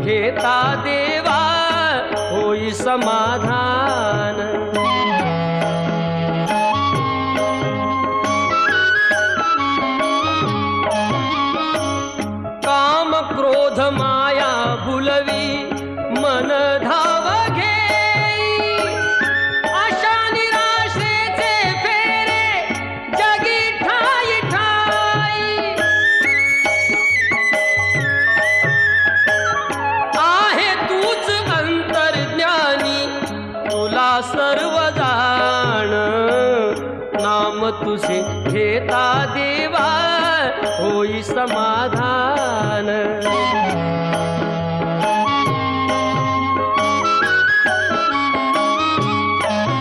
घेता देवा होई समाधान। काम क्रोध माया भुलवी मन धाव घेई, आशा निराशेचे फेरे जगी ठाई ठाई। आहे तूच अंतर्ज्ञानी तुला सर्व जाण, नाम तुझे घेता देवा होई समाधान।